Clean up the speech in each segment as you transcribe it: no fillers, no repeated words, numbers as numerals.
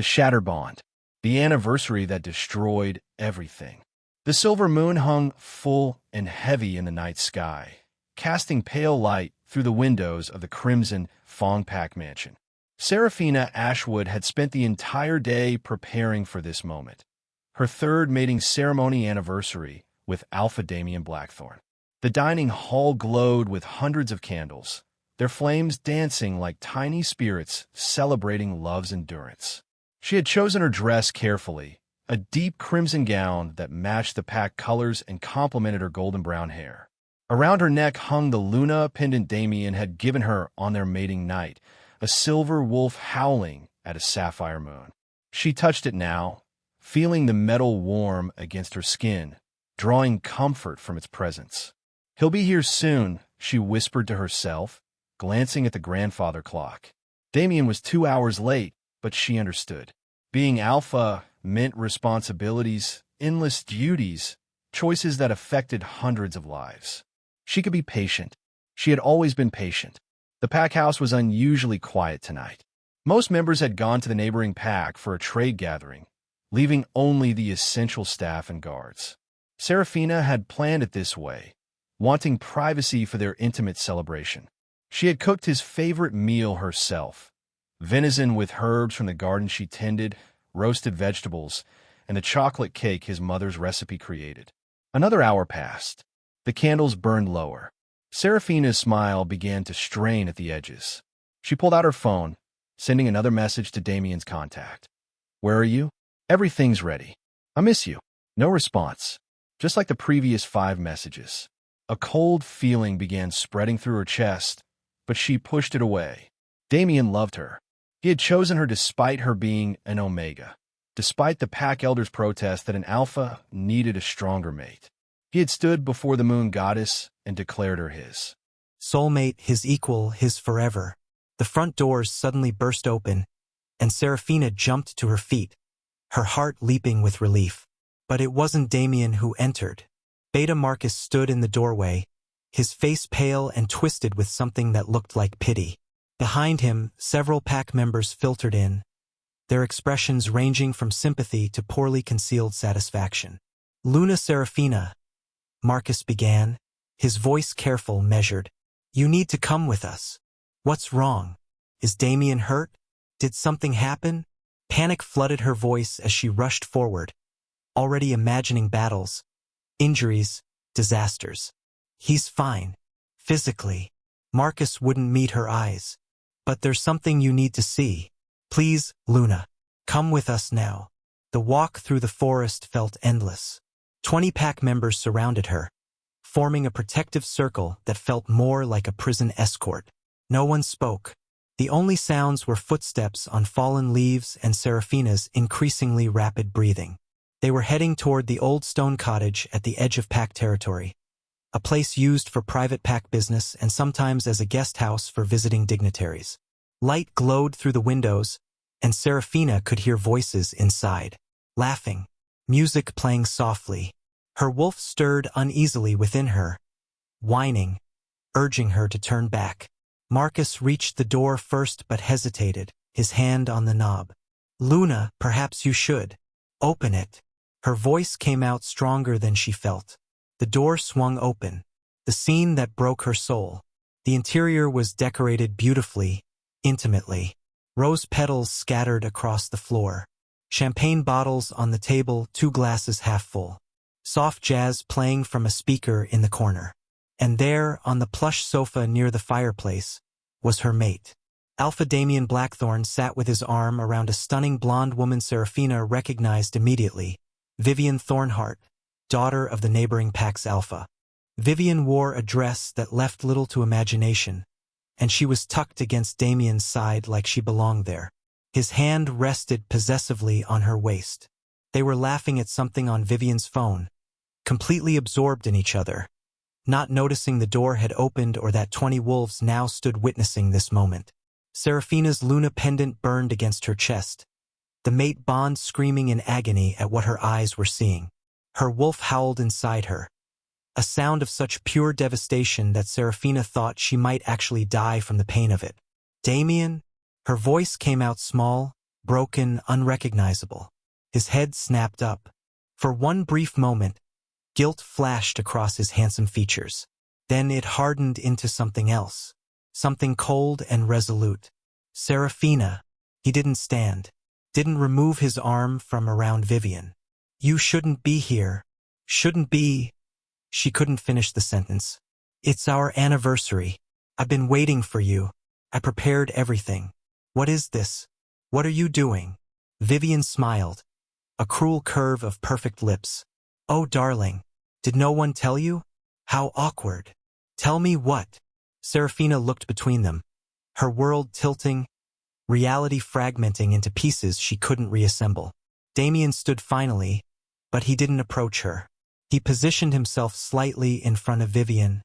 the shattered bond, the anniversary that destroyed everything. The silver moon hung full and heavy in the night sky, casting pale light through the windows of the crimson Fongpak mansion. Serafina Ashwood had spent the entire day preparing for this moment, her third mating ceremony anniversary with Alpha Damien Blackthorn. The dining hall glowed with hundreds of candles, their flames dancing like tiny spirits celebrating love's endurance. She had chosen her dress carefully, a deep crimson gown that matched the pack colors and complemented her golden brown hair. Around her neck hung the Luna pendant Damien had given her on their mating night, a silver wolf howling at a sapphire moon. She touched it now, feeling the metal warm against her skin, drawing comfort from its presence. "He'll be here soon," she whispered to herself, glancing at the grandfather clock. Damien was 2 hours late, but she understood. Being alpha meant responsibilities, endless duties, choices that affected hundreds of lives. She could be patient. She had always been patient. The pack house was unusually quiet tonight. Most members had gone to the neighboring pack for a trade gathering, leaving only the essential staff and guards. Serafina had planned it this way, wanting privacy for their intimate celebration. She had cooked his favorite meal herself, venison with herbs from the garden she tended, roasted vegetables, and the chocolate cake his mother's recipe created. Another hour passed. The candles burned lower. Serafina's smile began to strain at the edges. She pulled out her phone, sending another message to Damien's contact. "Where are you? Everything's ready. I miss you." No response, just like the previous 5 messages. A cold feeling began spreading through her chest, but she pushed it away. Damien loved her. He had chosen her despite her being an Omega, despite the pack elders' protest that an Alpha needed a stronger mate. He had stood before the moon goddess and declared her his soulmate, his equal, his forever. The front doors suddenly burst open, and Serafina jumped to her feet, her heart leaping with relief. But it wasn't Damien who entered. Beta Marcus stood in the doorway, his face pale and twisted with something that looked like pity. Behind him, several pack members filtered in, their expressions ranging from sympathy to poorly concealed satisfaction. "Luna Serafina," Marcus began, his voice careful, measured. "You need to come with us. What's wrong? Is Damien hurt? Did something happen?" Panic flooded her voice as she rushed forward, already imagining battles, injuries, disasters. "He's fine. Physically." Marcus wouldn't meet her eyes. "But there's something you need to see. Please, Luna, come with us now." The walk through the forest felt endless. 20 pack members surrounded her, forming a protective circle that felt more like a prison escort. No one spoke. The only sounds were footsteps on fallen leaves and Serafina's increasingly rapid breathing. They were heading toward the old stone cottage at the edge of pack territory, a place used for private pack business and sometimes as a guest house for visiting dignitaries. Light glowed through the windows, and Serafina could hear voices inside, laughing, music playing softly. Her wolf stirred uneasily within her, whining, urging her to turn back. Marcus reached the door first but hesitated, his hand on the knob. "Luna, perhaps you should. Open it." Her voice came out stronger than she felt. The door swung open, the scene that broke her soul. The interior was decorated beautifully, intimately. Rose petals scattered across the floor. Champagne bottles on the table, 2 glasses half full. Soft jazz playing from a speaker in the corner. And there, on the plush sofa near the fireplace, was her mate. Alpha Damien Blackthorn sat with his arm around a stunning blonde woman Serafina recognized immediately, Vivian Thornhart, daughter of the neighboring Pax Alpha. Vivian wore a dress that left little to imagination, and she was tucked against Damien's side like she belonged there. His hand rested possessively on her waist. They were laughing at something on Vivian's phone, completely absorbed in each other, not noticing the door had opened or that 20 wolves now stood witnessing this moment. Serafina's Luna pendant burned against her chest, the mate bond screaming in agony at what her eyes were seeing. Her wolf howled inside her, a sound of such pure devastation that Serafina thought she might actually die from the pain of it. "Damien?" Her voice came out small, broken, unrecognizable. His head snapped up. For one brief moment, guilt flashed across his handsome features. Then it hardened into something else. Something cold and resolute. Serafina. He didn't stand. Didn't remove his arm from around Vivian. You shouldn't be here. Shouldn't be. She couldn't finish the sentence. It's our anniversary. I've been waiting for you. I prepared everything. What is this? What are you doing? Vivian smiled. A cruel curve of perfect lips. Oh, darling. Did no one tell you? How awkward. Tell me what? Serafina looked between them. Her world tilting, reality fragmenting into pieces she couldn't reassemble. Damien stood finally, but he didn't approach her. He positioned himself slightly in front of Vivian,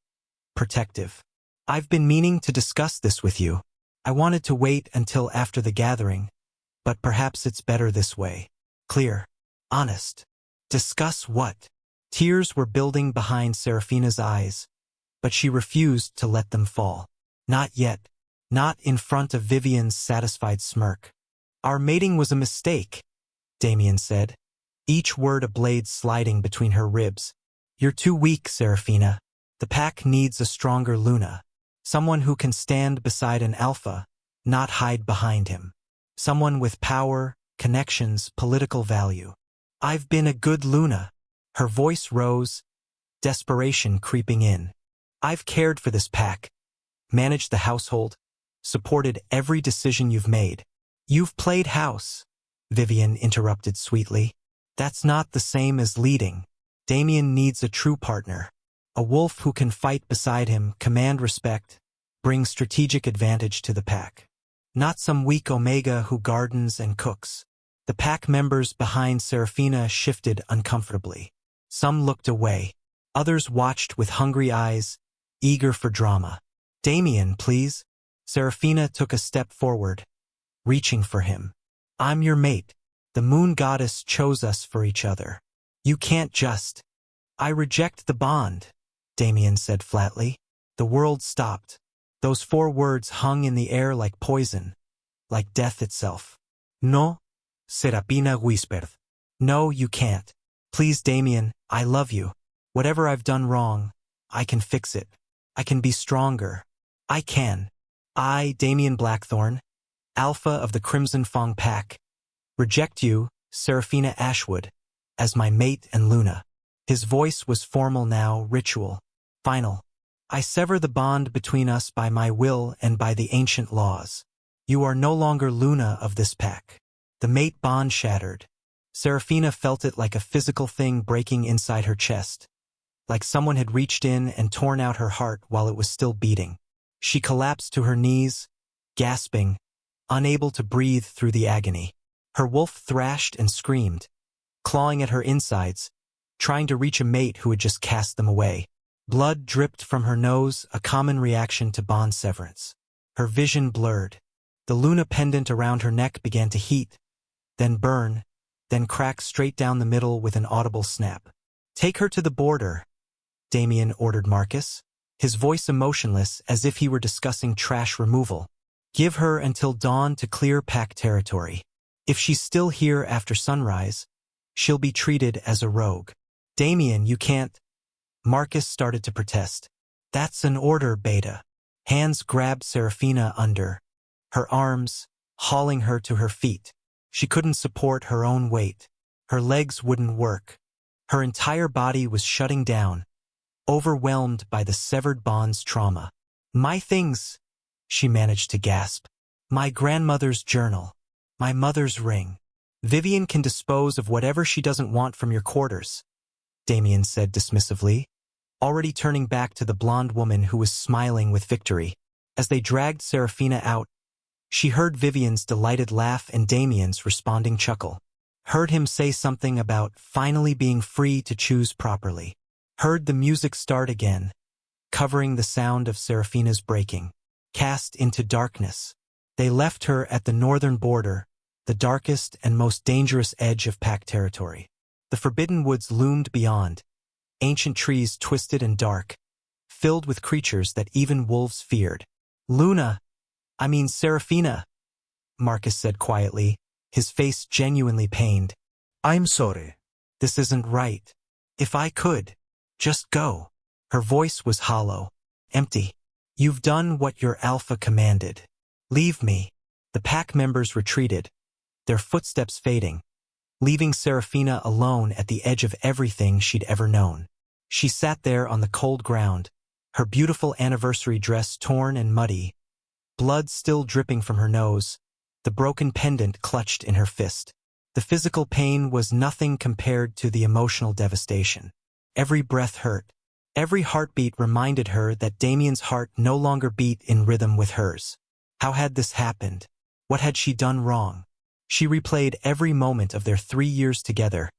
protective. I've been meaning to discuss this with you. I wanted to wait until after the gathering, but perhaps it's better this way. Clear. Honest. Discuss what? Tears were building behind Serafina's eyes, but she refused to let them fall. Not yet. Not in front of Vivian's satisfied smirk. Our mating was a mistake, Damien said, each word a blade sliding between her ribs. You're too weak, Serafina. The pack needs a stronger Luna. Someone who can stand beside an alpha, not hide behind him. Someone with power, connections, political value. I've been a good Luna. Her voice rose, desperation creeping in. I've cared for this pack, managed the household, supported every decision you've made. You've played house, Vivian interrupted sweetly. That's not the same as leading. Damien needs a true partner. A wolf who can fight beside him, command respect, bring strategic advantage to the pack. Not some weak Omega who gardens and cooks. The pack members behind Serafina shifted uncomfortably. Some looked away. Others watched with hungry eyes, eager for drama. Damien, please. Serafina took a step forward, reaching for him. I'm your mate. The moon goddess chose us for each other. You can't just. I reject the bond, Damien said flatly. The world stopped. Those 4 words hung in the air like poison, like death itself. No, Serafina whispered. No, you can't. Please, Damien, I love you. Whatever I've done wrong, I can fix it. I can be stronger. I can. I, Damien Blackthorn, Alpha of the Crimson Fong Pack, reject you, Serafina Ashwood, as my mate and Luna. His voice was formal now, ritual, final. I sever the bond between us by my will and by the ancient laws. You are no longer Luna of this pack. The mate bond shattered. Serafina felt it like a physical thing breaking inside her chest, like someone had reached in and torn out her heart while it was still beating. She collapsed to her knees, gasping, unable to breathe through the agony. Her wolf thrashed and screamed, clawing at her insides, trying to reach a mate who had just cast them away. Blood dripped from her nose, a common reaction to bond severance. Her vision blurred. The Luna pendant around her neck began to heat, then burn, then crack straight down the middle with an audible snap. Take her to the border, Damien ordered Marcus, his voice emotionless as if he were discussing trash removal. Give her until dawn to clear pack territory. If she's still here after sunrise, she'll be treated as a rogue. Damien, you can't. Marcus started to protest. That's an order, Beta. Hands grabbed Serafina under her arms, hauling her to her feet. She couldn't support her own weight. Her legs wouldn't work. Her entire body was shutting down, overwhelmed by the severed bond's trauma. My things, she managed to gasp. My grandmother's journal. My mother's ring. Vivian can dispose of whatever she doesn't want from your quarters, Damien said dismissively, already turning back to the blonde woman who was smiling with victory. As they dragged Serafina out, she heard Vivian's delighted laugh and Damien's responding chuckle. Heard him say something about finally being free to choose properly. Heard the music start again, covering the sound of Serafina's breaking. Cast into darkness. They left her at the northern border, the darkest and most dangerous edge of pack territory. The forbidden woods loomed beyond, ancient trees twisted and dark, filled with creatures that even wolves feared. Serafina, Marcus said quietly, his face genuinely pained. I'm sorry. This isn't right. If I could, just go. Her voice was hollow, empty. You've done what your alpha commanded. Leave me. The pack members retreated, their footsteps fading, leaving Serafina alone at the edge of everything she'd ever known. She sat there on the cold ground, her beautiful anniversary dress torn and muddy, blood still dripping from her nose, the broken pendant clutched in her fist. The physical pain was nothing compared to the emotional devastation. Every breath hurt. Every heartbeat reminded her that Damien's heart no longer beat in rhythm with hers. How had this happened? What had she done wrong? She replayed every moment of their 3 years together,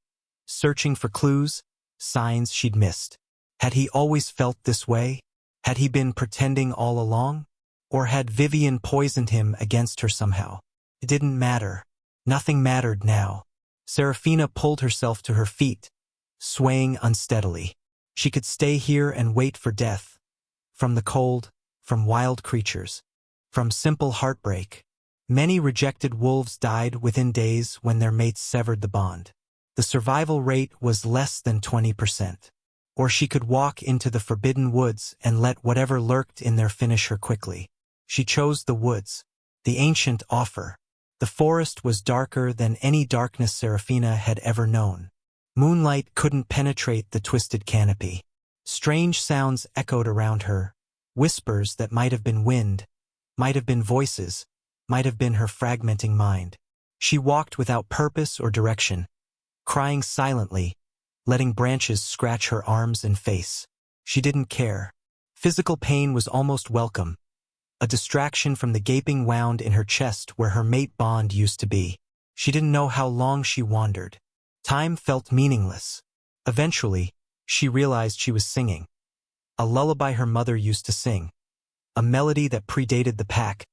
searching for clues, signs she'd missed. Had he always felt this way? Had he been pretending all along? Or had Vivian poisoned him against her somehow? It didn't matter. Nothing mattered now. Serafina pulled herself to her feet, swaying unsteadily. She could stay here and wait for death. From the cold, from wild creatures, from simple heartbreak. Many rejected wolves died within days when their mates severed the bond. The survival rate was less than 20%. Or she could walk into the forbidden woods and let whatever lurked in there finish her quickly. She chose the woods, the ancient offer. The forest was darker than any darkness Serafina had ever known. Moonlight couldn't penetrate the twisted canopy. Strange sounds echoed around her, whispers that might have been wind, might have been voices, might have been her fragmenting mind. She walked without purpose or direction, crying silently, letting branches scratch her arms and face. She didn't care. Physical pain was almost welcome, a distraction from the gaping wound in her chest where her mate bond used to be. She didn't know how long she wandered. Time felt meaningless. Eventually, she realized she was singing. A lullaby her mother used to sing. A melody that predated the pack,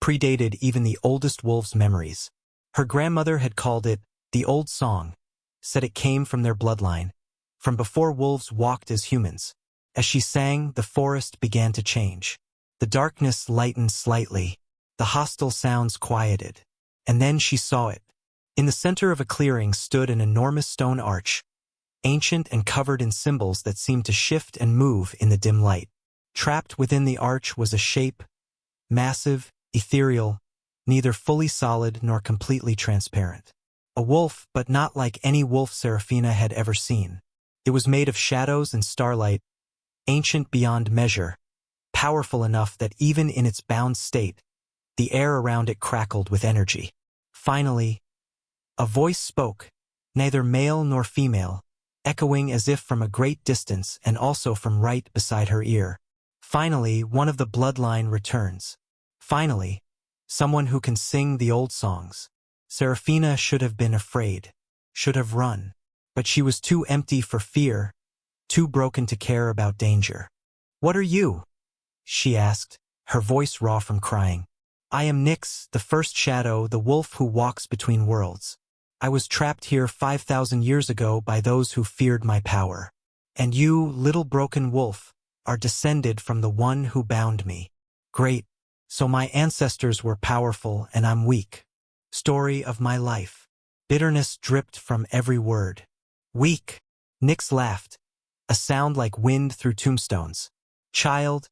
predated even the oldest wolves' memories. Her grandmother had called it the old song, said it came from their bloodline, from before wolves walked as humans. As she sang, the forest began to change. The darkness lightened slightly, the hostile sounds quieted. And then she saw it. In the center of a clearing stood an enormous stone arch, ancient and covered in symbols that seemed to shift and move in the dim light. Trapped within the arch was a shape, massive, ethereal, neither fully solid nor completely transparent. A wolf, but not like any wolf Serafina had ever seen. It was made of shadows and starlight, ancient beyond measure, powerful enough that even in its bound state, the air around it crackled with energy. Finally, a voice spoke, neither male nor female, echoing as if from a great distance and also from right beside her ear. Finally, one of the bloodline returns. Finally, someone who can sing the old songs. Serafina should have been afraid, should have run, but she was too empty for fear, too broken to care about danger. "What are you?" she asked, her voice raw from crying. "I am Nyx, the first shadow, the wolf who walks between worlds. I was trapped here 5,000 years ago by those who feared my power. And you, little broken wolf, are descended from the one who bound me. Great, so my ancestors were powerful and I'm weak. Story of my life." Bitterness dripped from every word. "Weak." Nyx laughed, a sound like wind through tombstones. "Child,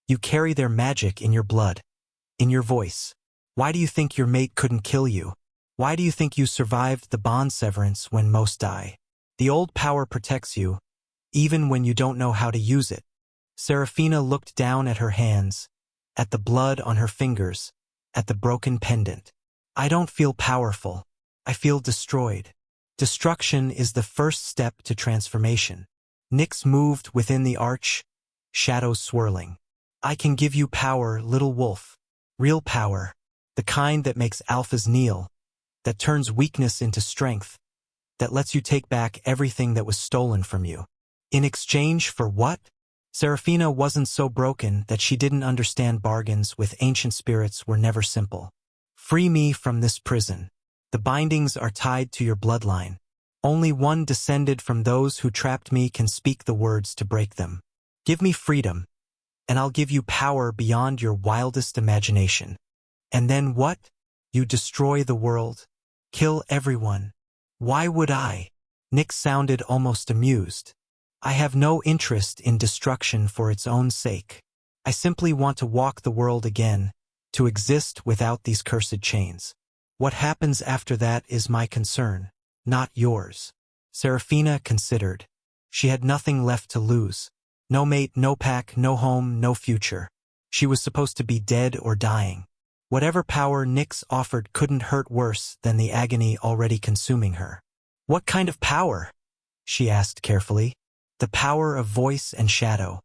you carry their magic in your blood, in your voice. Why do you think your mate couldn't kill you? Why do you think you survived the bond severance when most die? The old power protects you, even when you don't know how to use it." Serafina looked down at her hands, at the blood on her fingers, at the broken pendant. "I don't feel powerful. I feel destroyed. Destruction is the first step to transformation." Nyx moved within the arch, shadows swirling. "I can give you power, little wolf. Real power. The kind that makes alphas kneel, that turns weakness into strength, that lets you take back everything that was stolen from you." In exchange for what? Serafina wasn't so broken that she didn't understand bargains with ancient spirits were never simple. "Free me from this prison. The bindings are tied to your bloodline. Only one descended from those who trapped me can speak the words to break them. Give me freedom, and I'll give you power beyond your wildest imagination." And then what? You destroy the world. Kill everyone. Why would I? Nick sounded almost amused. I have no interest in destruction for its own sake. I simply want to walk the world again, to exist without these cursed chains. What happens after that is my concern, not yours. Serafina considered. She had nothing left to lose. No mate, no pack, no home, no future. She was supposed to be dead or dying. Whatever power Nyx offered couldn't hurt worse than the agony already consuming her. What kind of power? She asked carefully. The power of voice and shadow.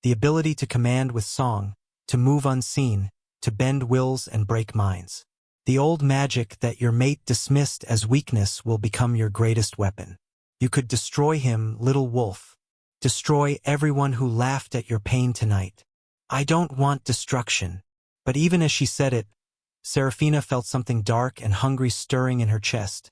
The ability to command with song, to move unseen, to bend wills and break minds. The old magic that your mate dismissed as weakness will become your greatest weapon. You could destroy him, little wolf. Destroy everyone who laughed at your pain tonight. I don't want destruction. But even as she said it, Serafina felt something dark and hungry stirring in her chest.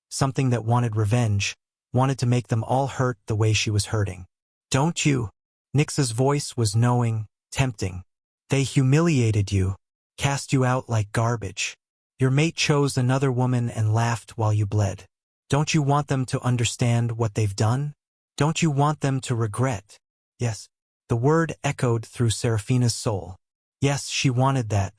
Something that wanted revenge, wanted to make them all hurt the way she was hurting. Don't you? Nyx's voice was knowing, tempting. They humiliated you, cast you out like garbage. Your mate chose another woman and laughed while you bled. Don't you want them to understand what they've done? Don't you want them to regret? Yes. The word echoed through Serafina's soul. Yes, she wanted that.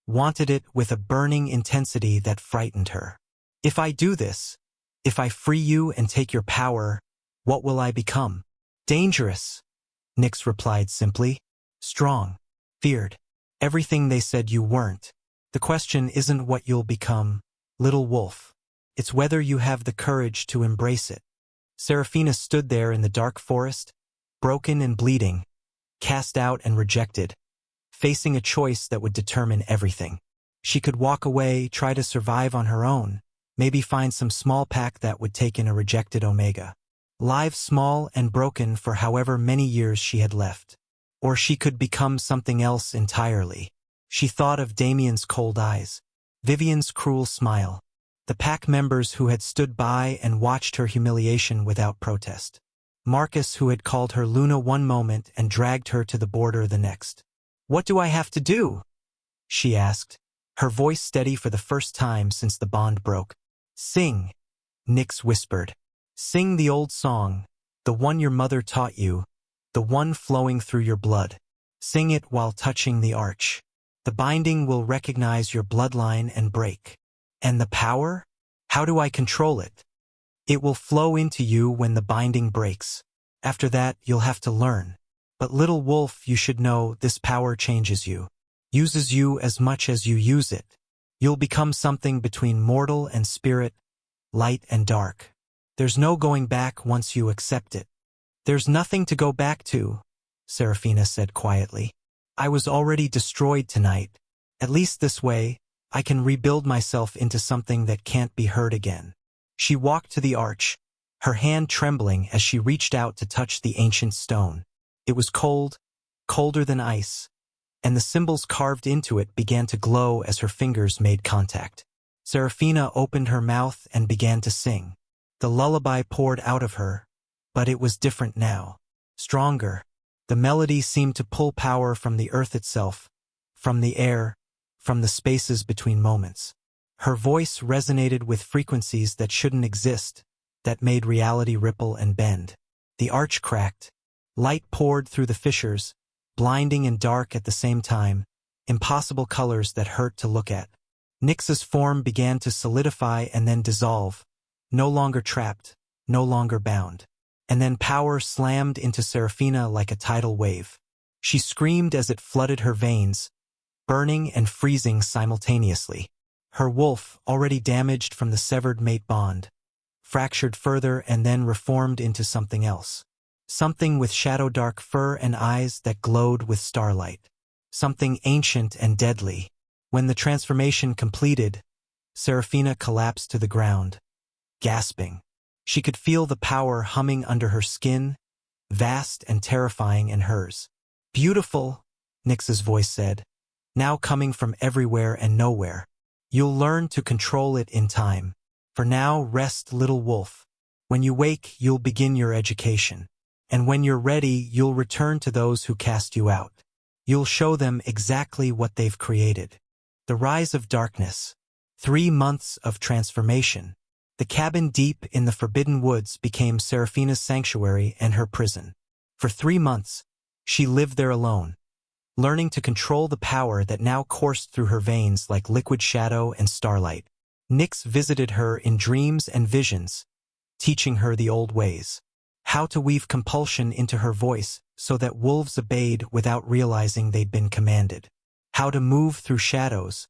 Wanted it with a burning intensity that frightened her. If I do this, if I free you and take your power, what will I become? Dangerous, Nyx replied simply. Strong. Feared. Everything they said you weren't. The question isn't what you'll become, little wolf. It's whether you have the courage to embrace it. Serafina stood there in the dark forest, broken and bleeding, cast out and rejected, facing a choice that would determine everything. She could walk away, try to survive on her own, maybe find some small pack that would take in a rejected Omega. Live small and broken for however many years she had left. Or she could become something else entirely. She thought of Damien's cold eyes, Vivian's cruel smile, the pack members who had stood by and watched her humiliation without protest. Marcus who had called her Luna one moment and dragged her to the border the next. What do I have to do? She asked, her voice steady for the first time since the bond broke. Sing, Nyx whispered. Sing the old song, the one your mother taught you, the one flowing through your blood. Sing it while touching the arch. The binding will recognize your bloodline and break. And the power? How do I control it? It will flow into you when the binding breaks. After that, you'll have to learn. But little wolf, you should know this power changes you. Uses you as much as you use it. You'll become something between mortal and spirit, light and dark. There's no going back once you accept it. There's nothing to go back to, Serafina said quietly. I was already destroyed tonight. At least this way, I can rebuild myself into something that can't be hurt again. She walked to the arch, her hand trembling as she reached out to touch the ancient stone. It was cold, colder than ice, and the symbols carved into it began to glow as her fingers made contact. Serafina opened her mouth and began to sing. The lullaby poured out of her, but it was different now. Stronger. The melody seemed to pull power from the earth itself, from the air, from the spaces between moments. Her voice resonated with frequencies that shouldn't exist, that made reality ripple and bend. The arch cracked. Light poured through the fissures, blinding and dark at the same time, impossible colors that hurt to look at. Nyx's form began to solidify and then dissolve, no longer trapped, no longer bound. And then power slammed into Serafina like a tidal wave. She screamed as it flooded her veins, burning and freezing simultaneously. Her wolf, already damaged from the severed mate bond, fractured further and then reformed into something else. Something with shadow-dark fur and eyes that glowed with starlight. Something ancient and deadly. When the transformation completed, Serafina collapsed to the ground, gasping. She could feel the power humming under her skin, vast and terrifying in hers. Beautiful, Nyx's voice said, now coming from everywhere and nowhere. You'll learn to control it in time. For now, rest, little wolf. When you wake, you'll begin your education. And when you're ready, you'll return to those who cast you out. You'll show them exactly what they've created. The rise of darkness. 3 months of transformation. The cabin deep in the Forbidden Woods became Seraphina's sanctuary and her prison. For 3 months, she lived there alone, learning to control the power that now coursed through her veins like liquid shadow and starlight. Nyx visited her in dreams and visions, teaching her the old ways. How to weave compulsion into her voice so that wolves obeyed without realizing they'd been commanded. How to move through shadows,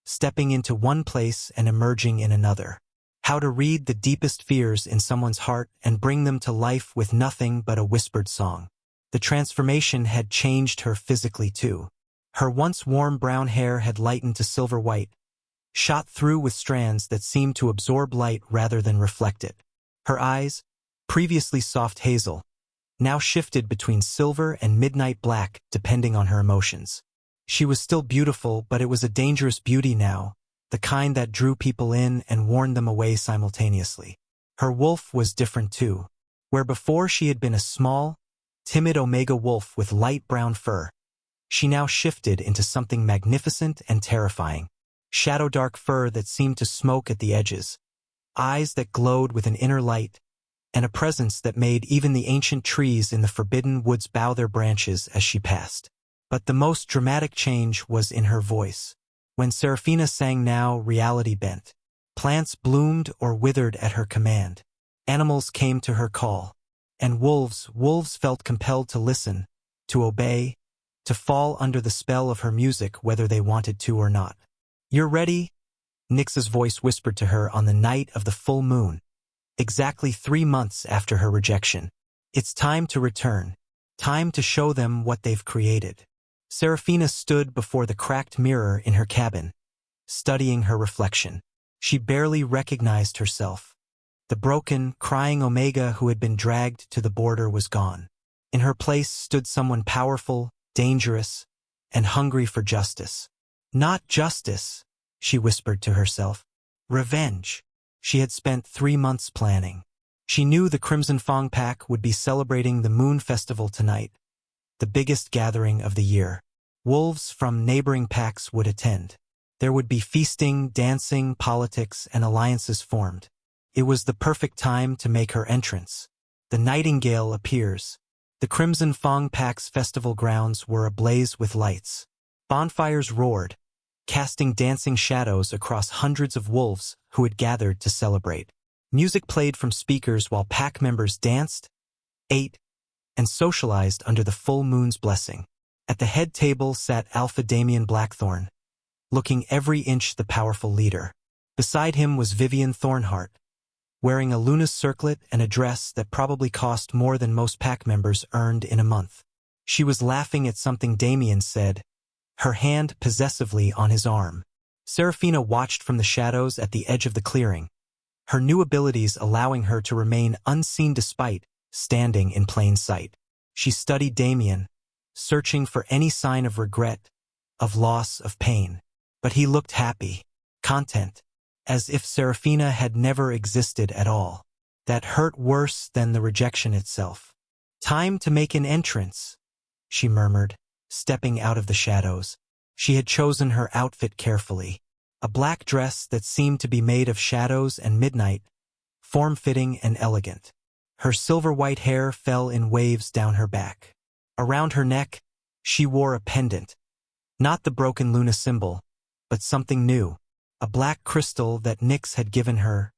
stepping into one place and emerging in another. How to read the deepest fears in someone's heart and bring them to life with nothing but a whispered song. The transformation had changed her physically too. Her once warm brown hair had lightened to silver white, shot through with strands that seemed to absorb light rather than reflect it. Her eyes, previously soft hazel, now shifted between silver and midnight black depending on her emotions. She was still beautiful, but it was a dangerous beauty now, the kind that drew people in and warned them away simultaneously. Her wolf was different too. Where before she had been a small, timid Omega wolf with light brown fur, she now shifted into something magnificent and terrifying. Shadow-dark fur that seemed to smoke at the edges, eyes that glowed with an inner light, and a presence that made even the ancient trees in the Forbidden Woods bow their branches as she passed. But the most dramatic change was in her voice. When Seraphina sang now, reality bent. Plants bloomed or withered at her command. Animals came to her call. And wolves felt compelled to listen, to obey, to fall under the spell of her music whether they wanted to or not. "You're ready?" Nyx's voice whispered to her on the night of the full moon, exactly 3 months after her rejection. "It's time to return. Time to show them what they've created." Seraphina stood before the cracked mirror in her cabin, studying her reflection. She barely recognized herself. The broken, crying Omega who had been dragged to the border was gone. In her place stood someone powerful, dangerous, and hungry for justice. "Not justice," she whispered to herself. "Revenge." She had spent 3 months planning. She knew the Crimson Fang Pack would be celebrating the Moon Festival tonight, the biggest gathering of the year. Wolves from neighboring packs would attend. There would be feasting, dancing, politics, and alliances formed. It was the perfect time to make her entrance. The nightingale appears. The Crimson Fang Pack's festival grounds were ablaze with lights. Bonfires roared, casting dancing shadows across hundreds of wolves who had gathered to celebrate. Music played from speakers while pack members danced, ate, and socialized under the full moon's blessing. At the head table sat Alpha Damien Blackthorn, looking every inch the powerful leader. Beside him was Vivian Thornheart, wearing a Luna's circlet and a dress that probably cost more than most pack members earned in a month. She was laughing at something Damien said, her hand possessively on his arm. Seraphina watched from the shadows at the edge of the clearing, her new abilities allowing her to remain unseen despite standing in plain sight. She studied Damien, searching for any sign of regret, of loss, of pain. But he looked happy, content, as if Seraphina had never existed at all. That hurt worse than the rejection itself. "Time to make an entrance," she murmured, stepping out of the shadows. She had chosen her outfit carefully. A black dress that seemed to be made of shadows and midnight, form-fitting and elegant. Her silver-white hair fell in waves down her back. Around her neck, she wore a pendant. Not the broken Luna symbol, but something new. A black crystal that Nyx had given her,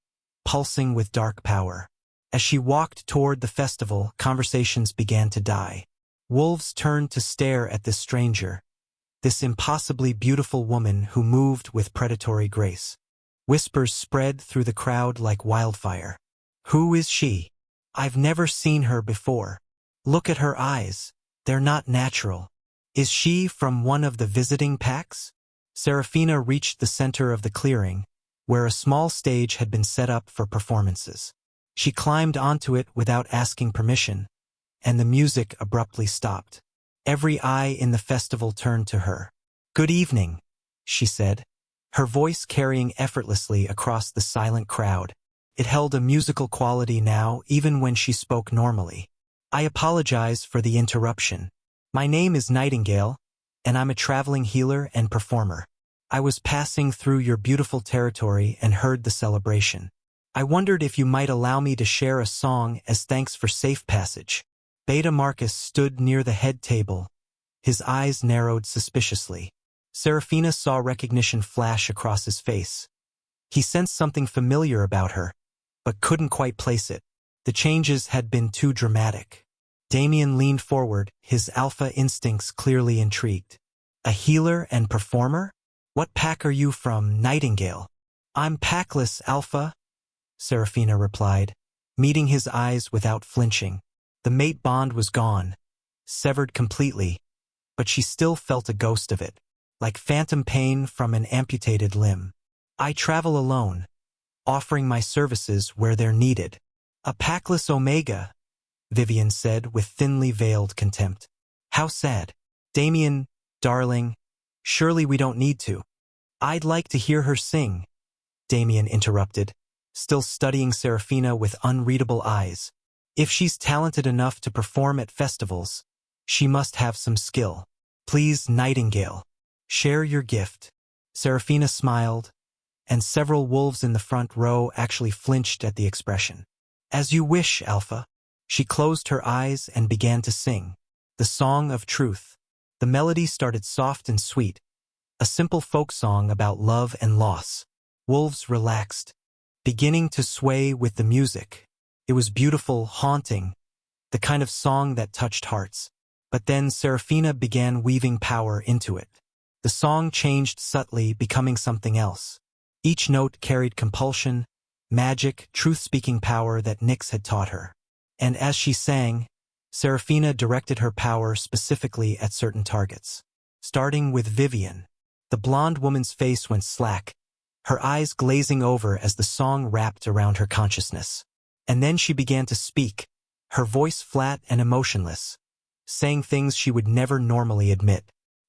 pulsing with dark power. As she walked toward the festival, conversations began to die. Wolves turned to stare at this stranger, this impossibly beautiful woman who moved with predatory grace. Whispers spread through the crowd like wildfire. "Who is she? I've never seen her before. Look at her eyes. They're not natural. Is she from one of the visiting packs?" Seraphina reached the center of the clearing, where a small stage had been set up for performances. She climbed onto it without asking permission, and the music abruptly stopped. Every eye in the festival turned to her. "Good evening," she said, her voice carrying effortlessly across the silent crowd. It held a musical quality now, even when she spoke normally. "I apologize for the interruption. My name is Nightingale, and I'm a traveling healer and performer. I was passing through your beautiful territory and heard the celebration. I wondered if you might allow me to share a song as thanks for safe passage. Beta Marcus stood near the head table, his eyes narrowed suspiciously. Seraphina saw recognition flash across his face. He sensed something familiar about her, but couldn't quite place it. The changes had been too dramatic. Damien leaned forward, his alpha instincts clearly intrigued. A healer and performer? What pack are you from, Nightingale? I'm packless, Alpha, Seraphina replied, meeting his eyes without flinching. The mate bond was gone, severed completely, but she still felt a ghost of it, like phantom pain from an amputated limb. I travel alone, offering my services where they're needed. A packless Omega, Vivian said with thinly veiled contempt. How sad. Damien, darling, surely we don't need to. I'd like to hear her sing, Damien interrupted, still studying Seraphina with unreadable eyes. If she's talented enough to perform at festivals, she must have some skill. Please, Nightingale, share your gift. Seraphina smiled, and several wolves in the front row actually flinched at the expression. As you wish, Alpha. She closed her eyes and began to sing. The Song of Truth. The melody started soft and sweet, a simple folk song about love and loss. Wolves relaxed, beginning to sway with the music. It was beautiful, haunting, the kind of song that touched hearts. But then Seraphina began weaving power into it. The song changed subtly, becoming something else. Each note carried compulsion, magic, truth-speaking power that Nyx had taught her. And as she sang, Seraphina directed her power specifically at certain targets. Starting with Vivian. The blonde woman's face went slack, her eyes glazing over as the song wrapped around her consciousness. And then she began to speak, her voice flat and emotionless, saying things she would never normally admit.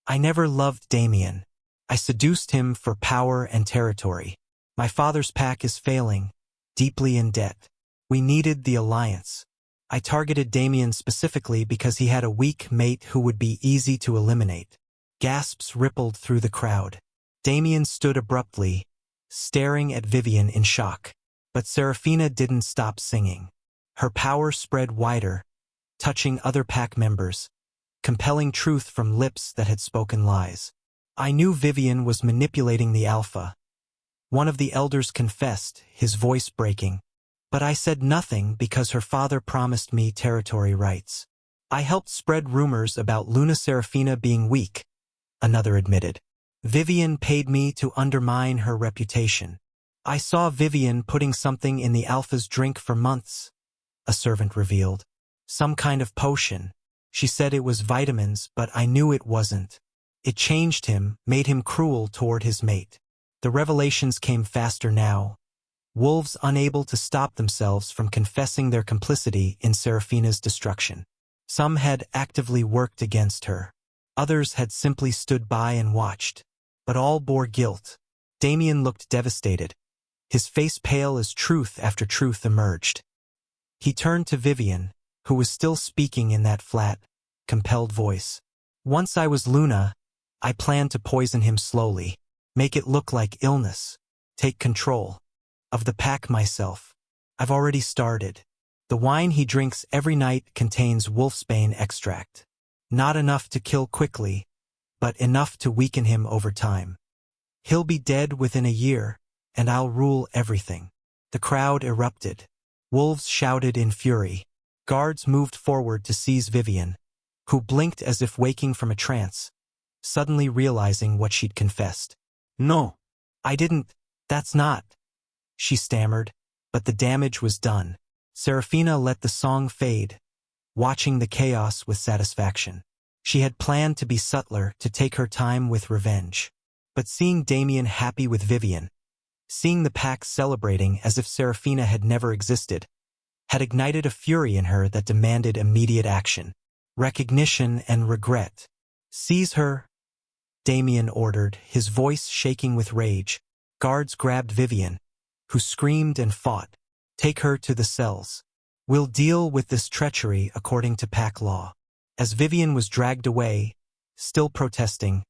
I never loved Damien. I seduced him for power and territory. My father's pack is failing, deeply in debt. We needed the alliance. I targeted Damien specifically because he had a weak mate who would be easy to eliminate. Gasps rippled through the crowd. Damien stood abruptly, staring at Vivian in shock. But Seraphina didn't stop singing. Her power spread wider, touching other pack members, compelling truth from lips that had spoken lies. I knew Vivian was manipulating the Alpha. One of the elders confessed, his voice breaking. But I said nothing because her father promised me territory rights. I helped spread rumors about Luna Seraphina being weak, another admitted. Vivian paid me to undermine her reputation. I saw Vivian putting something in the Alpha's drink for months, a servant revealed. Some kind of potion. She said it was vitamins, but I knew it wasn't. It changed him, made him cruel toward his mate. The revelations came faster now. Wolves unable to stop themselves from confessing their complicity in Seraphina's destruction. Some had actively worked against her. Others had simply stood by and watched. But all bore guilt. Damien looked devastated, his face pale as truth after truth emerged. He turned to Vivian, who was still speaking in that flat, compelled voice. Once I was Luna, I planned to poison him slowly, make it look like illness, take control of the pack myself. I've already started. The wine he drinks every night contains wolfsbane extract. Not enough to kill quickly, but enough to weaken him over time. He'll be dead within a year, and I'll rule everything. The crowd erupted. Wolves shouted in fury. Guards moved forward to seize Vivian, who blinked as if waking from a trance, suddenly realizing what she'd confessed. No, I didn't. That's not, she stammered, but the damage was done. Seraphina let the song fade, watching the chaos with satisfaction. She had planned to be subtler, to take her time with revenge. But seeing Damien happy with Vivian, seeing the pack celebrating as if Seraphina had never existed, had ignited a fury in her that demanded immediate action, recognition and regret. Seize her, Damien ordered, his voice shaking with rage. Guards grabbed Vivian, who screamed and fought. Take her to the cells. We'll deal with this treachery according to pack law. As Vivian was dragged away, still protesting,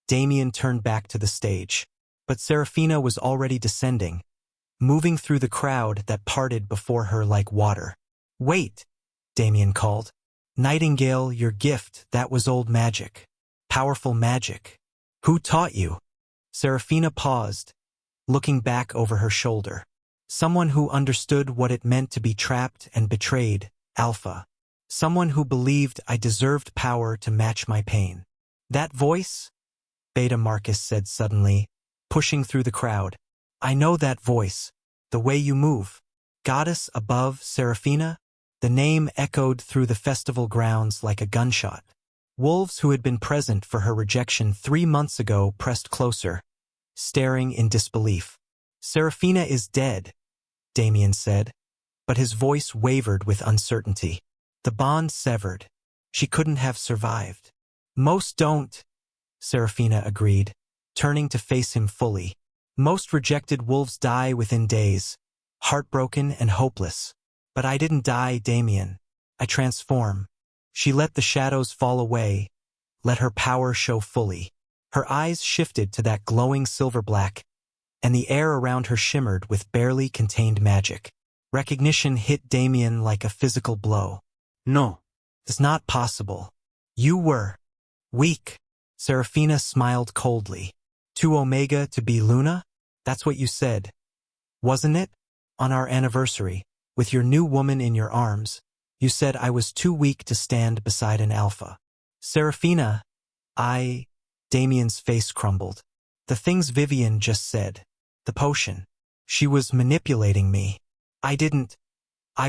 Damien turned back to the stage. But Serafina was already descending, moving through the crowd that parted before her like water. "Wait," Damien called. "Nightingale, your gift, that was old magic. Powerful magic. Who taught you?" Serafina paused, looking back over her shoulder. "Someone who understood what it meant to be trapped and betrayed, Alpha. Someone who believed I deserved power to match my pain." "That voice?" Beta Marcus said suddenly, pushing through the crowd. "I know that voice. The way you move. Goddess above, Serafina?" The name echoed through the festival grounds like a gunshot. Wolves who had been present for her rejection 3 months ago pressed closer, staring in disbelief. "Serafina is dead," Damien said, but his voice wavered with uncertainty. "The bond severed. She couldn't have survived." "Most don't," Serafina agreed, turning to face him fully. "Most rejected wolves die within days, heartbroken and hopeless. But I didn't die, Damien. I transform." She let the shadows fall away, let her power show fully. Her eyes shifted to that glowing silver black, and the air around her shimmered with barely contained magic. Recognition hit Damien like a physical blow. "No. It's not possible. You were weak." Serafina smiled coldly. "To Omega to be Luna? That's what you said, wasn't it? On our anniversary, with your new woman in your arms, you said I was too weak to stand beside an alpha." "Serafina, Damien's face crumbled. "The things Vivian just said. The potion. She was manipulating me. I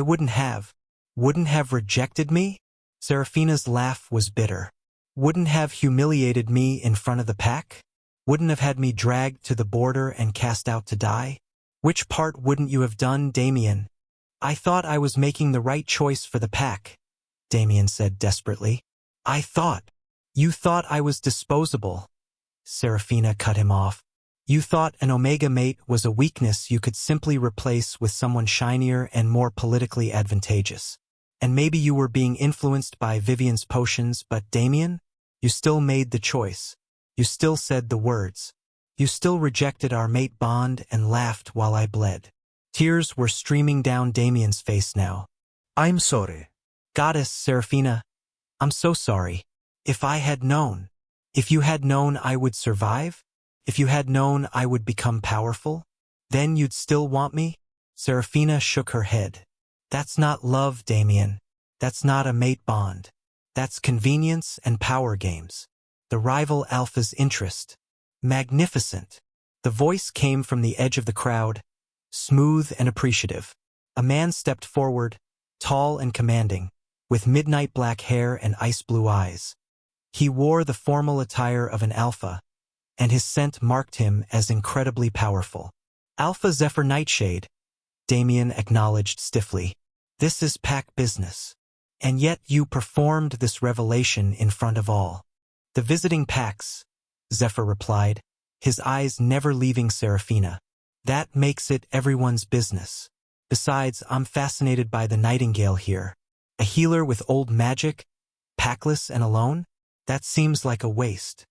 wouldn't have rejected me?" Serafina's laugh was bitter. "Wouldn't have humiliated me in front of the pack? Wouldn't have had me dragged to the border and cast out to die? Which part wouldn't you have done, Damien?" "I thought I was making the right choice for the pack," Damien said desperately. You thought I was disposable." Serafina cut him off. "You thought an Omega mate was a weakness you could simply replace with someone shinier and more politically advantageous. And maybe you were being influenced by Vivian's potions, but Damien, you still made the choice. You still said the words. You still rejected our mate bond and laughed while I bled." Tears were streaming down Damien's face now. I'm sorry. "Goddess Serafina, I'm so sorry. If I had known. If you had known I would survive? If you had known I would become powerful? Then you'd still want me?" Serafina shook her head. "That's not love, Damien. That's not a mate bond. That's convenience and power games. The rival alpha's interest. Magnificent." The voice came from the edge of the crowd, smooth and appreciative. A man stepped forward, tall and commanding, with midnight black hair and ice-blue eyes. He wore the formal attire of an alpha, and his scent marked him as incredibly powerful. "Alpha Zephyr Nightshade," Damien acknowledged stiffly. "This is pack business. And yet you performed this revelation in front of all." "The visiting packs," Zephyr replied, his eyes never leaving Serafina. "That makes it everyone's business. Besides, I'm fascinated by the Nightingale here. A healer with old magic, packless and alone? That seems like a waste."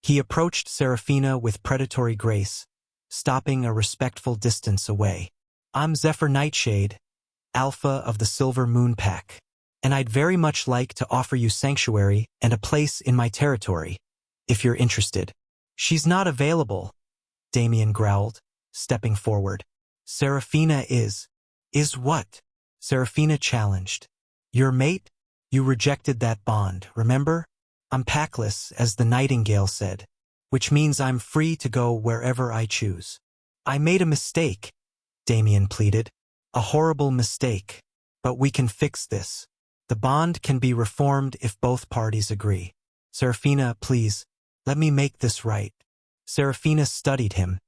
He approached Serafina with predatory grace, stopping a respectful distance away. "I'm Zephyr Nightshade, Alpha of the Silver Moon Pack, and I'd very much like to offer you sanctuary and a place in my territory, if you're interested." "She's not available," Damien growled, stepping forward. "Serafina is." "Is what?" Serafina challenged. "Your mate? You rejected that bond, remember? I'm packless, as the Nightingale said, which means I'm free to go wherever I choose." "I made a mistake," Damien pleaded. "A horrible mistake. But we can fix this. The bond can be reformed if both parties agree. Serafina, please, let me make this right." Serafina studied him,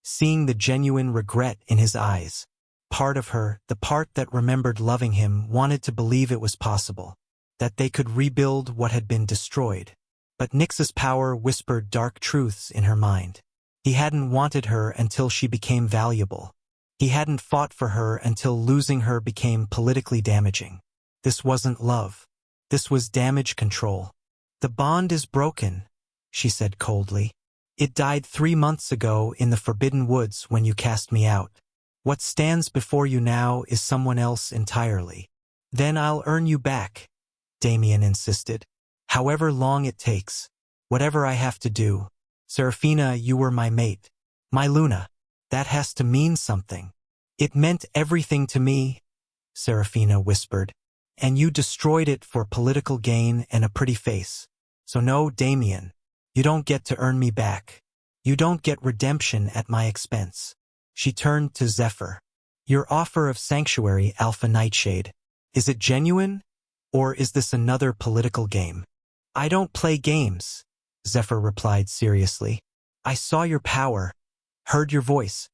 seeing the genuine regret in his eyes. Part of her, the part that remembered loving him, wanted to believe it was possible, that they could rebuild what had been destroyed. But Nyx's power whispered dark truths in her mind. He hadn't wanted her until she became valuable. He hadn't fought for her until losing her became politically damaging. This wasn't love. This was damage control. "The bond is broken," she said coldly. It died 3 months ago in the Forbidden Woods when you cast me out. What stands before you now is someone else entirely. Then I'll earn you back, Damien insisted. However long it takes, whatever I have to do. Serafina, you were my mate. My Luna. That has to mean something. It meant everything to me, Serafina whispered. And you destroyed it for political gain and a pretty face. So no, Damien, you don't get to earn me back. You don't get redemption at my expense. She turned to Zephyr. Your offer of sanctuary, Alpha Nightshade. Is it genuine? Or is this another political game? I don't play games, Zephyr replied seriously. I saw your power, heard your voice,